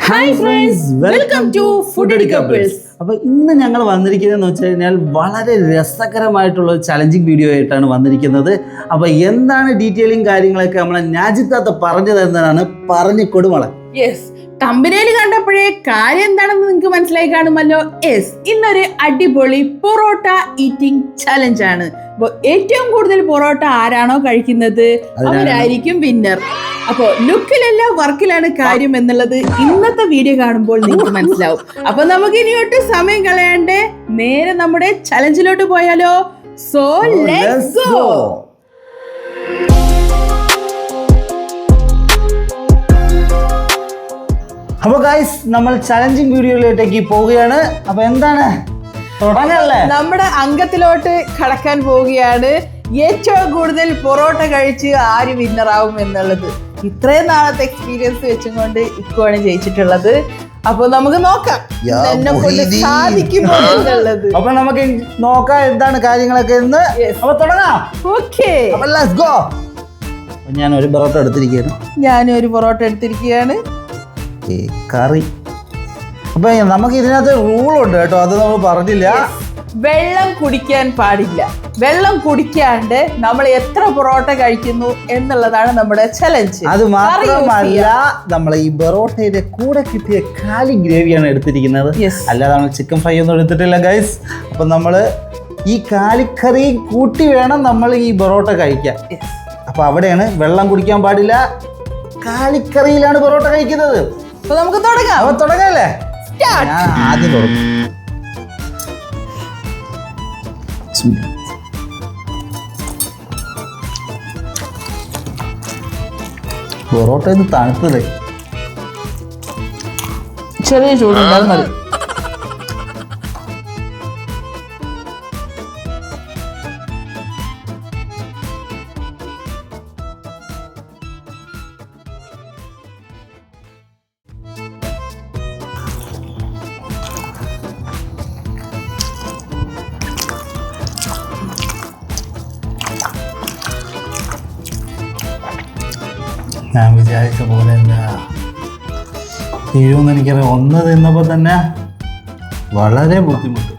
Hi friends, welcome to food couples. അപ്പോൾ ഇന്ന് ഞങ്ങൾ വന്നിരിക്കുന്നതെന്ന് വെച്ച് കഴിഞ്ഞാൽ വളരെ രസകരമായിട്ടുള്ള ഒരു ചലഞ്ചിങ് വീഡിയോ ആയിട്ടാണ് വന്നിരിക്കുന്നത്. അപ്പോൾ എന്താണ് ഡീറ്റെയിലിംഗ് കാര്യങ്ങളൊക്കെ നമ്മളെ നാജിത്താത്ത പറഞ്ഞു തരുന്നതാണ്. പറഞ്ഞു കൊടുമളെ. യെസ്, തമ്പനയിൽ കണ്ടപ്പോഴേ കാര്യം എന്താണെന്ന് നിങ്ങൾക്ക് മനസ്സിലായി കാണുമല്ലോ. യെസ്, ഇന്നൊരു അടിപൊളി പൊറോട്ട ഈറ്റിംഗ് ചലഞ്ച് ആണ്. അപ്പോൾ ഏറ്റവും കൂടുതൽ പൊറോട്ട ആരാണോ കഴിക്കുന്നത് അവരായിരിക്കും വിന്നർ. അപ്പോൾ ലുക്കിലല്ല വർക്കിലാണ് കാര്യം എന്നുള്ളത് ഇന്നത്തെ വീഡിയോ കാണുമ്പോൾ നിങ്ങൾക്ക് മനസ്സിലാവും. അപ്പൊ നമുക്ക് ഇനിയോട്ട് സമയം കളയാണ്ട് നേരെ നമ്മുടെ ചലഞ്ചിലോട്ട് പോയാലോ. So let's go. അപ്പോൾ ഗൈസ്, നമ്മൾ ചലഞ്ചിങ് വീഡിയോയിലോട്ടേക്ക് പോവുകയാണ്. അപ്പോൾ എന്താണ് തുടങ്ങല്ലേ? നമ്മുടെ അംഗത്തിലോട്ട് കടക്കാൻ പോവുകയാണ്. ഏറ്റവും കൂടുതൽ പൊറോട്ട കഴിച്ച് ആര് വിന്നർ ആവും എന്നുള്ളത്. ഇത്രയും നാളത്തെ എക്സ്പീരിയൻസ് വെച്ചും കൊണ്ട് ഇക്കുവാണ് ജയിച്ചിട്ടുള്ളത്. അപ്പൊ നമുക്ക് നോക്കാം എന്നെ കൊണ്ട് സാധിക്കുമോ എന്നുള്ളത്. അപ്പൊ നമുക്ക് നോക്കാം എന്താണ് കാര്യങ്ങളൊക്കെ എന്ന്. അപ്പൊ തുടങ്ങാം. Okay, let's go. ഞാൻ ഒരു പൊറോട്ട എടുത്തിരിക്കുകയാണ്. ഞാനും ഒരു പൊറോട്ട എടുത്തിരിക്കുകയാണ്. കറി. അപ്പൊ നമുക്ക് ഇതിനകത്ത് റൂളുണ്ട് കേട്ടോ, അത് നമ്മൾ പറഞ്ഞില്ല. വെള്ളം കുടിക്കാൻ പാടില്ല. വെള്ളം കുടിക്കാണ്ട് നമ്മൾ എത്ര പൊറോട്ട കഴിക്കുന്നു എന്നുള്ളതാണ് നമ്മുടെ ചലഞ്ച്. അത് മാത്രമല്ല, നമ്മൾ ഈ പൊറോട്ടയുടെ കൂടെ കിട്ടിയ കാലി ഗ്രേവിയാണ് എടുത്തിരിക്കുന്നത്. അല്ലാതെ നമ്മൾ ചിക്കൻ ഫ്രൈ ഒന്നും എടുത്തിട്ടില്ല ഗൈസ്. അപ്പൊ നമ്മൾ ഈ കാലിക്കറി കൂട്ടി വേണം നമ്മൾ ഈ പൊറോട്ട കഴിക്കാൻ. അപ്പൊ അവിടെയാണ് വെള്ളം കുടിക്കാൻ പാടില്ല, കാലിക്കറിയിലാണ് പൊറോട്ട കഴിക്കുന്നത്. അപ്പൊ നമുക്ക് തുടങ്ങാം. അപ്പൊ തുടങ്ങാല്ലേ? ഞാൻ ആദ്യം തുടങ്ങും. പൊറോട്ട ഇത് തണുത്തത് ചെറിയ ചൂടുണ്ടാകും മതി. ഞാൻ വിചാരിച്ച പോലെ എന്താ തീരുമെന്ന് എനിക്കറിയാം. ഒന്ന് തിന്നപ്പോൾ തന്നെ വളരെ ബുദ്ധിമുട്ട്.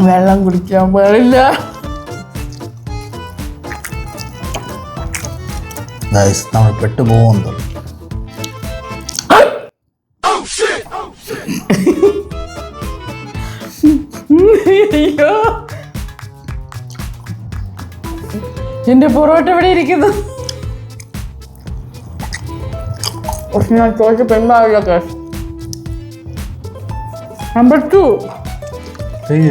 വെള്ളം കുടിക്കാൻ പാടില്ല. നമ്മൾ പെട്ടുപോകുന്നു. അയ്യോ, എന്റെ പൊറോട്ട എവിടെ ഇരിക്കുന്നു? ഞാൻ ചോദിച്ച പെണ്ണാവില്ല. നമ്പർ 2.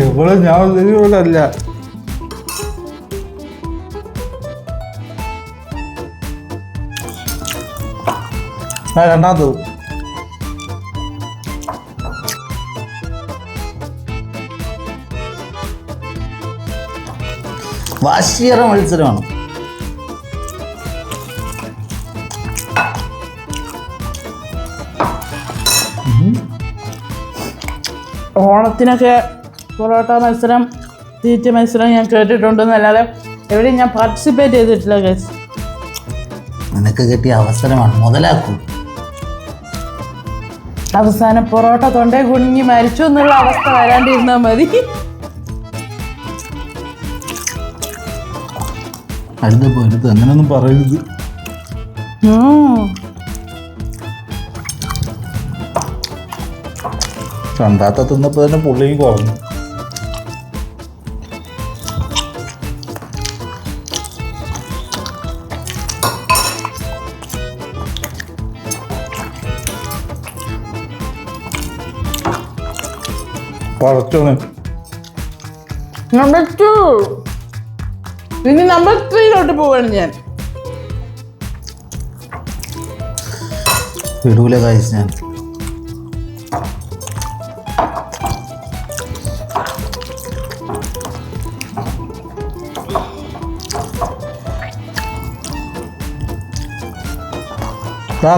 എവിടെ ഞാൻ ഇവിടെ അല്ല. രണ്ടാമത് വാശിയേറ മത്സരമാണ്. ഓണത്തിനൊക്കെ പൊറോട്ട മത്സരം, തീറ്റ മത്സരം ഞാൻ കേട്ടിട്ടുണ്ടെന്നല്ലാതെ എവിടെയും ഞാൻ പാർട്ടിസിപ്പേറ്റ് ചെയ്തിട്ടില്ല ഗൈസ്. നിനക്ക് കിട്ടിയ അവസരമാണ്, മുതലാക്കൂ. അവസാനം പൊറോട്ട തൊണ്ടേ കുടുങ്ങി മരിച്ചു എന്നുള്ള അവസ്ഥ വരാണ്ടിരുന്നാൽ മതി. അടുത്ത പോരുത്, അങ്ങനെയൊന്നും പറയരുത്. രണ്ടാമത്തെ തിന്നപ്പോ തന്നെ പുള്ളിയും കുറഞ്ഞു. പറച്ചോനെ. നമ്പർ 2. ഇനി നമ്പർ 3 പോവാണ് ഞാൻ. വിടൂല ഗൈസ് ഞാൻ.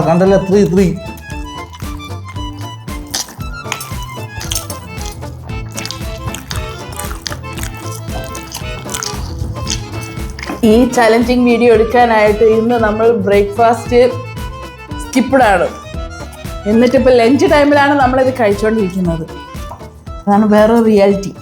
കണ്ടല്ലേ 3-3. ഈ ചലഞ്ചിങ് വീഡിയോ എടുക്കാനായിട്ട് ഇന്ന് നമ്മൾ ബ്രേക്ക്ഫാസ്റ്റ് സ്കിപ്പ്ഡാണ്. എന്നിട്ടിപ്പോൾ ലഞ്ച് ടൈമിലാണ് നമ്മളിത് കഴിച്ചുകൊണ്ടിരിക്കുന്നത്. അതാണ് വേറൊരു റിയാലിറ്റി.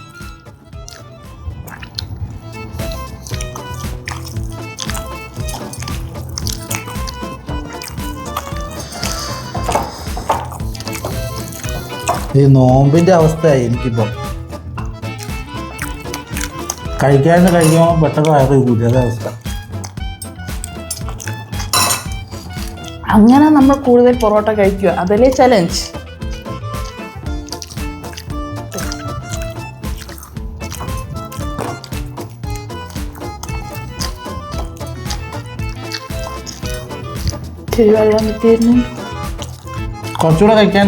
ഈ നോമ്പിന്റെ അവസ്ഥയായി എനിക്കിപ്പം. കഴിക്കുമ്പോൾ പെട്ടെന്ന് വയറ് കൂടിയ അവസ്ഥ. അങ്ങനെ നമ്മൾ കൂടുതൽ പൊറോട്ട കഴിക്കുക, അതല്ലേ ചലഞ്ച്. ശരി, വെള്ളം കിട്ടിയിരുന്നു. കുറച്ചുകൂടെ കഴിക്കാൻ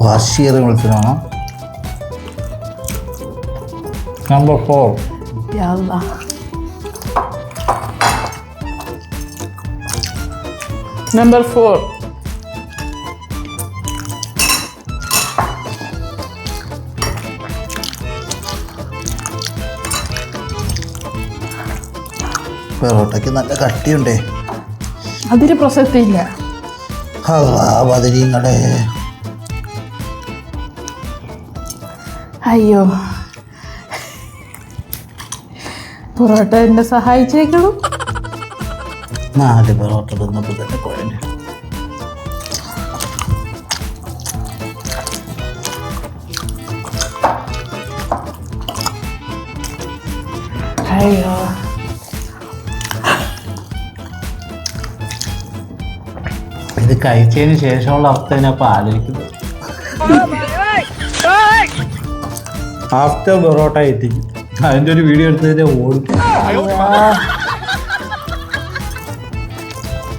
വാശിയേറിയ മത്സരമാണ്. നമ്പർ 4. നമ്പർ 4. പൊറോട്ടയ്ക്ക് നല്ല കട്ടിയുണ്ടേ. അതിന് പ്രസക്തിയില്ല. ബദരീങ്ങളെ, അയ്യോ, പൊറോട്ട എന്നെ സഹായിച്ചേക്കണം. 4 പൊറോട്ട തിന്നപ്പോൾ തന്നെ കുഴഞ്ഞു. അയ്യോ, ഇത് കഴിച്ചതിന് ശേഷമുള്ള അവസ്ഥ ഞാനിപ്പോൾ ആലോചിക്കുന്നത്. ആഫ്റ്റർ പൊറോട്ട എത്തിക്കും അതിൻ്റെ ഒരു വീഡിയോ എടുത്തതിൻ്റെ ഓടും.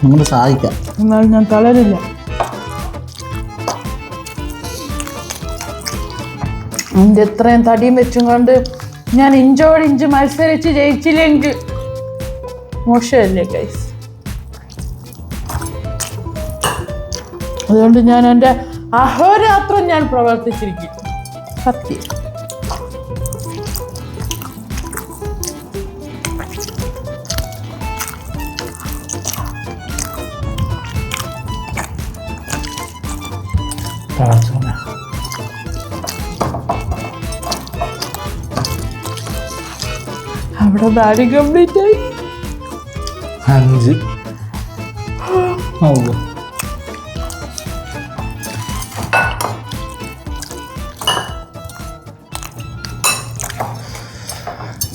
നമ്മൾ സഹായിക്കാം, എന്നാൽ ഞാൻ തളരില്ല. എൻ്റെ എത്രയും തടിയും വെച്ചും കൊണ്ട് ഞാൻ ഇഞ്ചോടിഞ്ച് മത്സരിച്ച് ജയിച്ചില്ലെങ്കിൽ മോശമല്ലേ ഗൈസ്? അതുകൊണ്ട് ഞാൻ എൻ്റെ അഹോരാത്രം ഞാൻ പ്രവർത്തിച്ചിരിക്കും. സത്യം. അവിടെ ബാരി കംപ്ലീറ്റ് ആയി. 5.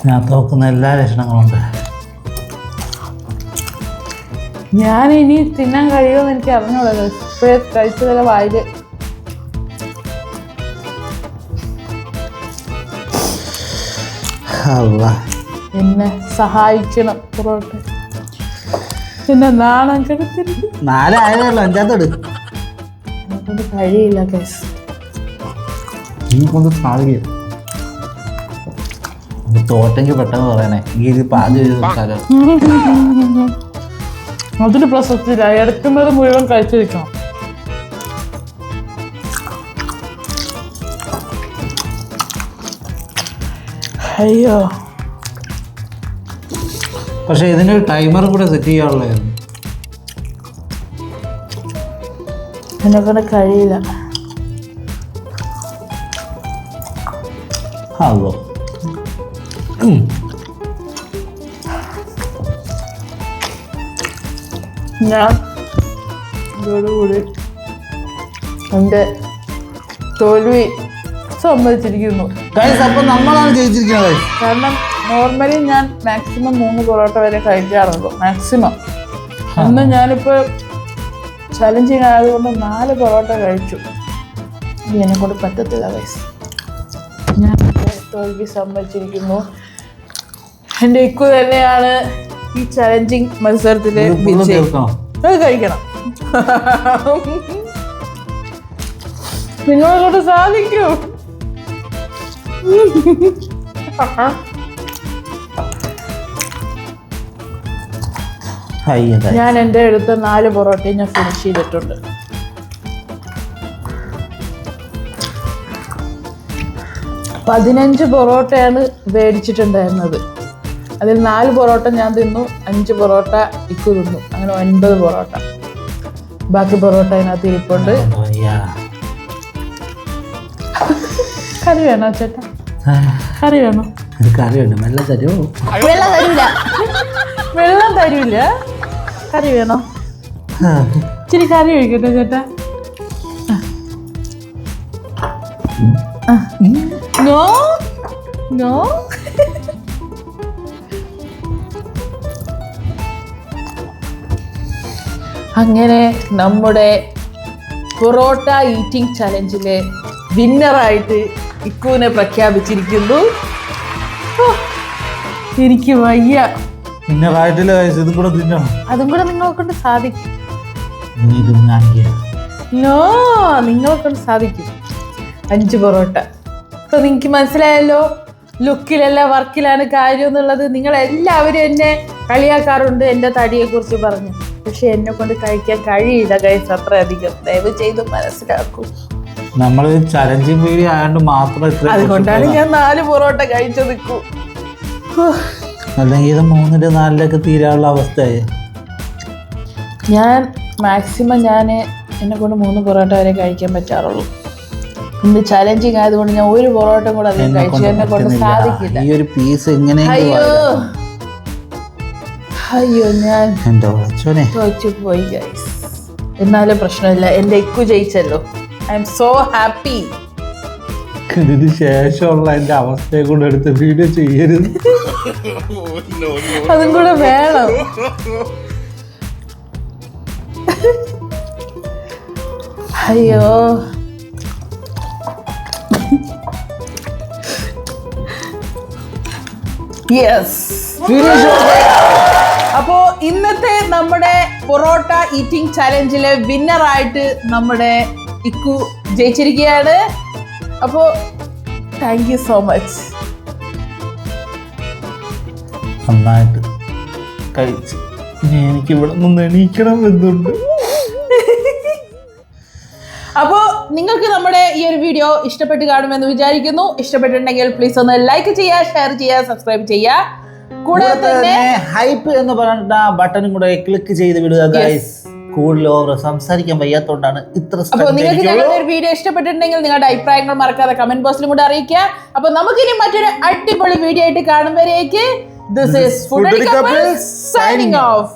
ഞാൻ തോക്കുന്ന എല്ലാ ലക്ഷണങ്ങളുണ്ട്. ഞാൻ ഇനി തിന്നാൻ കഴിയുമെന്ന് എനിക്ക് അറിഞ്ഞോളൂ. ഇപ്പോഴേ കഴിച്ചതല്ല വായില്. എന്നെ സഹായിക്കണം പൊറോട്ട. എന്നെ നാണം കിടത്തില്ല. 4 ആയതല്ലോ, 5ാമത്തോട് എനിക്കൊണ്ട് കഴിയില്ല കേസ്. കൊണ്ട് സാധിക്കും. തോട്ടെങ്കിൽ പെട്ടെന്ന് പറയണേ. ഈ അതിന് പ്രസക്തിയില്ല. എടുക്കുന്നത് മുഴുവൻ കഴിച്ചിരിക്കണം. അയ്യോ, പക്ഷെ ഇതിനൊരു ടൈമർ കൂടെ സെറ്റ് ചെയ്യാനുള്ളതായിരുന്നു. എന്നെക്കൊണ്ട് കഴിയില്ല. അതോ ഞാൻ ഇതോടുകൂടി എൻ്റെ തോൽവി സമ്മതിച്ചിരിക്കുന്നു. അപ്പം നമ്മളാണ് ജയിച്ചിരിക്കുന്നത്. കാരണം നോർമലി ഞാൻ മാക്സിമം 3 പൊറോട്ട വരെ കഴിക്കാറുള്ളൂ, മാക്സിമം. അന്ന് ഞാനിപ്പോൾ ചലഞ്ചിങ് ആയതുകൊണ്ട് 4 പൊറോട്ട കഴിച്ചു. ഇതിനെ കൊണ്ട് പറ്റത്തില്ല ഗൈസ്. ഞാൻ തോൽവി സമ്മതിച്ചിരിക്കുന്നു. എൻ്റെ ഇക്കു തന്നെയാണ് ഈ ചലഞ്ചിങ് മത്സരത്തിലെ വിജയം. അത് കഴിക്കണം. നിങ്ങളെ കൊണ്ട് സാധിക്കൂ. ഞാൻ എൻ്റെ എടുത്ത 4 പൊറോട്ടയും ഞാൻ ഫിനിഷ് ചെയ്തിട്ടുണ്ട്. പതിനഞ്ച് പൊറോട്ടയാണ് മേടിച്ചിട്ടുണ്ടായിരുന്നത്. അതിൽ 4 പൊറോട്ട ഞാൻ തിന്നു, 5 പൊറോട്ട ഇക്കു തിന്നു. അങ്ങനെ 9 പൊറോട്ട. ബാക്കി പൊറോട്ട അതിനകത്ത് ഇരിപ്പുണ്ട്. കറി വേണോ ചേട്ടാ? കറി വേണോ? വെള്ളം തരൂല. വെള്ളം തരൂല. കറി വേണോ? ഇച്ചിരി കറി ഒഴിക്കട്ടെ ചേട്ടാ? No no. അങ്ങനെ നമ്മുടെ പൊറോട്ട ഈറ്റിംഗ് ചലഞ്ചിലെ വിന്നറായിട്ട് ഇക്കുവിനെ പ്രഖ്യാപിച്ചിരിക്കുന്നു. എനിക്ക് വയ്യ. അതും കൂടെ നിങ്ങളെ കൊണ്ട് സാധിക്കും. നിങ്ങളെ കൊണ്ട് സാധിക്കും. 5 പൊറോട്ട. ഇപ്പൊ നിങ്ങക്ക് മനസ്സിലായല്ലോ, ലുക്കിലല്ല വർക്കിലാണ് കാര്യം എന്നുള്ളത്. നിങ്ങൾ എല്ലാവരും എന്നെ കളിയാക്കാറുണ്ട് എൻ്റെ തടിയെ കുറിച്ച് പറഞ്ഞു. പക്ഷെ എന്നെ കൊണ്ട് കഴിക്കാൻ കഴിയില്ല ഗൈസ് അത്രയധികം. ദയവ് ചെയ്ത് മനസ്സിലാക്കൂ. നമ്മള് ചലഞ്ചിങ് വീഡിയോ ആയതുകൊണ്ട് മാത്രം. അതുകൊണ്ടാണ് ഞാൻ 4 പൊറോട്ട കഴിച്ചു നിൽക്കൂ. അല്ലെങ്കിൽ 3 4 തീരാനുള്ള അവസ്ഥയായി. ഞാൻ മാക്സിമം എന്നെ കൊണ്ട് 3 പൊറോട്ട വരെ കഴിക്കാൻ പറ്റാറുള്ളൂ. ഇന്ന് ചലഞ്ചിങ് ആയതുകൊണ്ട് ഞാൻ 1 പൊറോട്ട കൂടെ അധികം കഴിച്ചു. എന്നെ കൊണ്ട് സാധിക്കില്ല. ഈ ഒരു പീസ് എങ്ങനെ അയ്യോ ഞാൻ തോറ്റു പോയി ഗൈസ്. എന്നാലും പ്രശ്നമില്ല, എൻ്റെ ഇക്കു ജയിച്ചല്ലോ. I'm so happy. ഇതിന് ശേഷമുള്ള എന്റെ അവസ്ഥയെ കൂടെ എടുത്ത് വീഡിയോ ചെയ്യരുത്. അതും കൂടെ വേണം. അയ്യോ യെസ്. അപ്പോ ഇന്നത്തെ നമ്മുടെ പൊറോട്ട ഈറ്റിംഗ് ചലഞ്ചിലെ വിന്നറായിട്ട് നമ്മുടെ ഇക്കു ജയിച്ചിരിക്കുകയാണ്. അപ്പോ താങ്ക് യു സോ മച്ച്. നന്നായിട്ട് കഴിച്ച് എനിക്ക് ഇവിടെ നിന്ന് എണീക്കണം എന്നുണ്ട്. അപ്പോൾ നിങ്ങൾക്ക് നമ്മുടെ ഈ ഒരു വീഡിയോ ഇഷ്ടപ്പെട്ട് കാണുമെന്ന് വിചാരിക്കുന്നു. ഇഷ്ടപ്പെട്ടിട്ടുണ്ടെങ്കിൽ പ്ലീസ് ഒന്ന് ലൈക്ക് ചെയ്യുക, ഷെയർ ചെയ്യുക, സബ്സ്ക്രൈബ് ചെയ്യുക. കൂടാതെ തന്നെ ഹൈപ്പ് എന്ന് പറഞ്ഞിട്ട് ആ ബട്ടണും കൂടെ ക്ലിക്ക് ചെയ്ത് വിടുക ഗൈസ്. കൂടുതൽ ഓവർ സംസാരിക്കാൻ വയ്യാത്തോണ്ടാണ് ഇത്ര. അപ്പോൾ നിങ്ങൾക്ക് ഞങ്ങളുടെ ഒരു വീഡിയോ ഇഷ്ടപ്പെട്ടിട്ടുണ്ടെങ്കിൽ നിങ്ങളുടെ അഭിപ്രായങ്ങൾ മറക്കാതെ കമന്റ് ബോക്സിലും കൂടെ അറിയിക്കുക. അപ്പൊ നമുക്കിനി മറ്റൊരു അടിപൊളി വീഡിയോ ആയിട്ട് കാണുമ്പോഴേക്ക് this is food signing of.